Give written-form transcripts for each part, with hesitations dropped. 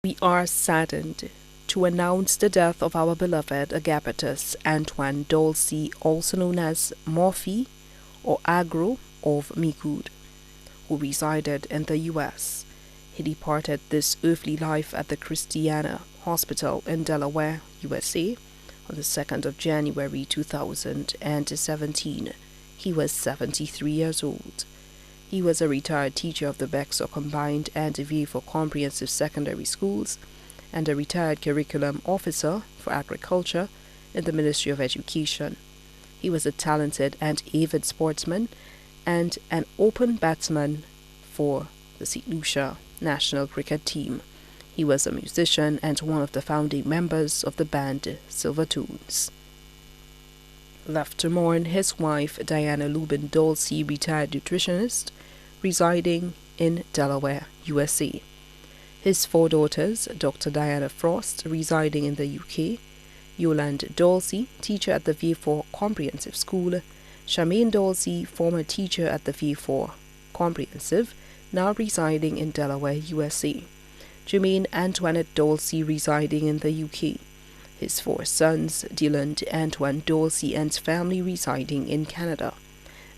We are saddened to announce the death of our beloved Agapitus Antoine Dolcy, also known as Morphy or Agro of Micoud, who resided in the U.S. He departed this earthly life at the Christiana Hospital in Delaware, USA, on the 2nd of January 2017. He was 73 years old. He was a retired teacher of the Bexar Combined and Vieux-Fort Comprehensive Secondary Schools and a retired curriculum officer for agriculture in the Ministry of Education. He was a talented and avid sportsman and an open batsman for the St. Lucia national cricket team. He was a musician and one of the founding members of the band Silvertones. Left to mourn his wife, Diana Lubin Dolcy, retired nutritionist, residing in Delaware, USA. His 4 daughters, Dr. Diana Frost, residing in the UK, Yolande Dolcy, teacher at the Vieux-Fort Comprehensive School, Charmaine Dolcy, former teacher at the Vieux-Fort Comprehensive, now residing in Delaware, USA. Jermaine Antoinette Dolcy, residing in the UK. His 4 sons, Dylan Antoine Dolcy and family, residing in Canada.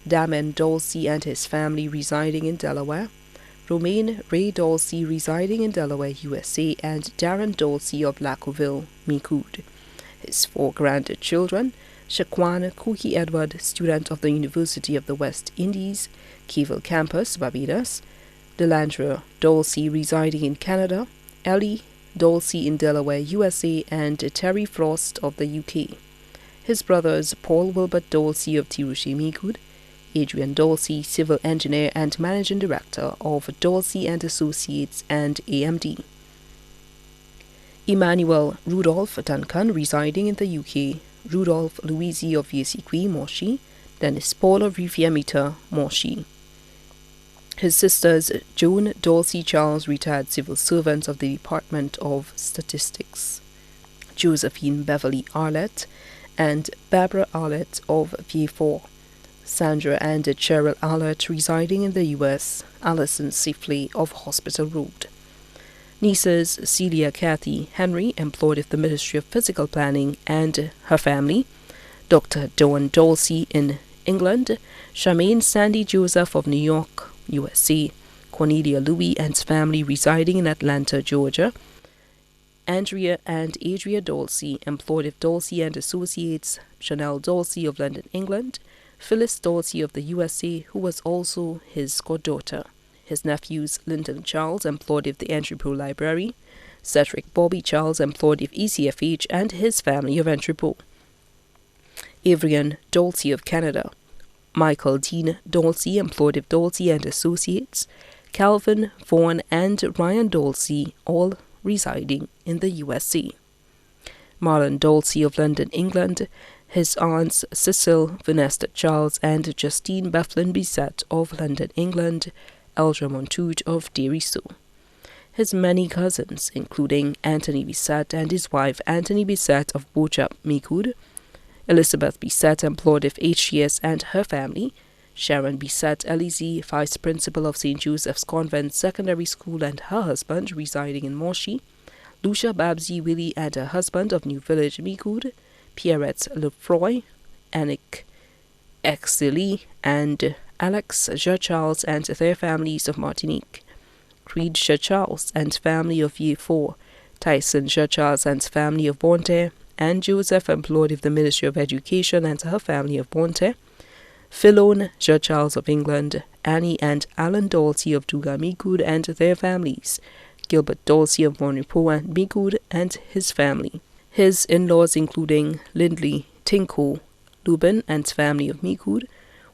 Damon Dolcy and his family, residing in Delaware. Romaine Ray Dolcy, residing in Delaware, USA, and Darren Dolcy of Lacoville, Micoud. His 4 grandchildren, Shaquan Cookie Edward, student of the University of the West Indies, Keyville Campus, Barbados. Delandra Dolcy, residing in Canada. Ellie Dolcy in Delaware, USA, and Terry Frost of the UK. His brothers, Paul Wilbert Dolcy of Tirushi, Micoud, Adrian Dolcy, civil engineer and managing director of Dolcy and Associates and AMD. Emmanuel Rudolph Duncan, residing in the UK. Rudolph Louisi of Yesiqui, Moshi. Dennis Paul of Rivière-Mita, Moshi. His sisters, Joan Dolcy Charles, retired civil servant of the Department of Statistics. Josephine Beverly Arlett and Barbara Arlett of Vieux-Fort. Sandra and Cheryl Arlett, residing in the U.S. Alison Sifley of Hospital Road. Nieces Celia Kathy Henry, employed at the Ministry of Physical Planning, and her family. Dr. Dawn Dolcy in England. Charmaine Sandy Joseph of New York, USA. Cornelia Louis and family, residing in Atlanta, Georgia. Andrea and Adria Dolcy, employed at Dolcy and Associates. Chanel Dolcy of London, England. Phyllis Dolcy of the USA, who was also his goddaughter. His nephews, Lyndon Charles, employed at the Entrepot Library. Cedric Bobby Charles, employed at ECFH, and his family of Entrepot. Avrian Dolcy of Canada. Michael Dean Dolcy, employed at Dolcy and Associates. Calvin Vaughan and Ryan Dolcy, all residing in the USA. Marlon Dolcy of London, England. His aunts Cecil Vanessa Charles and Justine Bethlyn Bissett of London, England. Eldra Montude of Derry-Sceaux. His many cousins, including Anthony Bissett and his wife Anthony Bissett of Bochap, Micoud. Elizabeth Bissett, employed of HGS and her family. Sharon Bissett Elise, Vice Principal of St. Joseph's Convent Secondary School, and her husband, residing in Moshi. Lucia Babsy Willie and her husband of New Village, Micoud. Pierrette Lefroy, Annick Exili, and Alex Charles and their families of Martinique. Creed Charles and family of Vieux-Fort. Tyson Charles and family of Bonte. Anne Joseph, employed of the Ministry of Education, and her family of Bonte. Philone Charles of England. Annie and Alan Dolcy of Duga, Micoud, and their families. Gilbert Dolcy of Monrepo and Micoud and his family. His in-laws including Lindley Tinko Lubin and family of Micoud,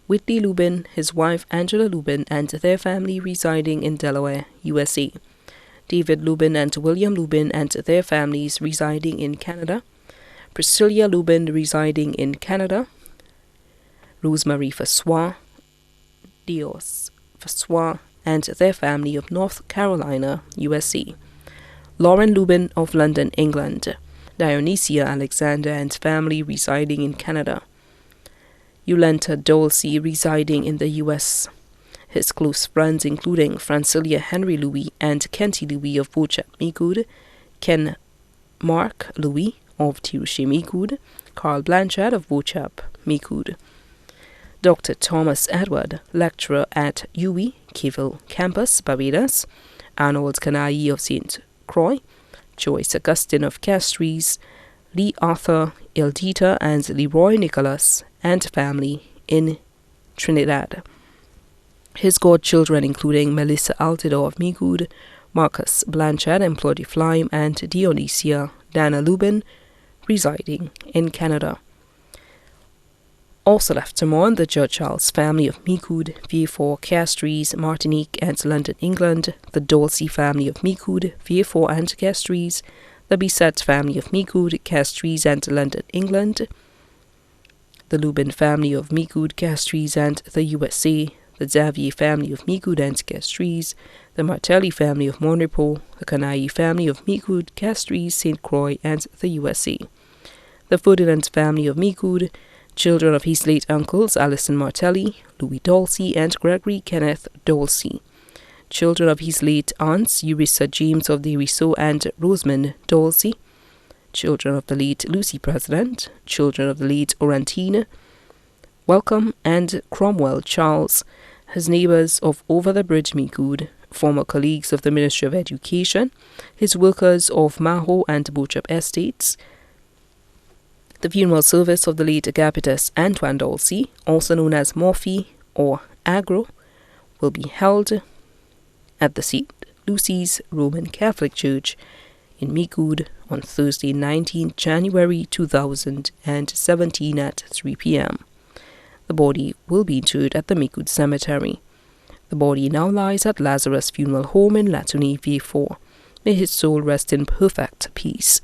Whitley Lubin, his wife Angela Lubin, and their family, residing in Delaware, USA. David Lubin and William Lubin and their families, residing in Canada. Priscilla Lubin, residing in Canada. Rosemary Fassois, Dios Fassois, and their family of North Carolina, USA. Lauren Lubin of London, England. Dionysia Alexander and family, residing in Canada. Yolanta Dolcy, residing in the U.S. His close friends including Francilia Henry Louis and Kenty Louis of Beauchamp Micoud, Ken Mark Louis of Tirouche Micoud, Carl Blanchard of Beauchamp Micoud, Dr. Thomas Edward, lecturer at UWI, Keville Campus, Barbados, Arnold Canaille of St. Croix, Joyce Augustine of Castries, Lee Arthur Ildita and Leroy Nicholas and family in Trinidad. His godchildren including Melissa Altidore of Micoud, Marcus Blanchard and Claudie Flime, and Dionysia Dana Lubin, residing in Canada. Also left to mourn the Judge Charles family of Micoud, Vieux-Fort, Castries, Martinique and London, England, the Dolcy family of Micoud, Vieux-Fort and Castries, the Bissett family of Micoud, Castries and London, England, the Lubin family of Micoud, Castries and the USA, the Xavier family of Micoud and Castries, the Martelli family of Monrepo, the Canaille family of Micoud, Castries, St. Croix and the USA, the Ferdinand family of Micoud, children of his late uncles Alison Martelli, Louis Dolcy and Gregory Kenneth Dolcy, children of his late aunts Eurissa James of the Risseau and Rosamond Dolcy, children of the late Lucy President, children of the late Orantine Welcome and Cromwell Charles, his neighbours of Over the Bridge Micoud, former colleagues of the Ministry of Education, his workers of Maho and Beauchamp Estates. The funeral service of the late Agapitus Antoine Dolcy, also known as Morphy or Agro, will be held at the St. Lucy's Roman Catholic Church in Micoud on Thursday, 19 January 2017 at 3 p.m. The body will be interred at the Micoud Cemetery. The body now lies at Lazarus Funeral Home in Latouny, Vieux-Fort. May his soul rest in perfect peace.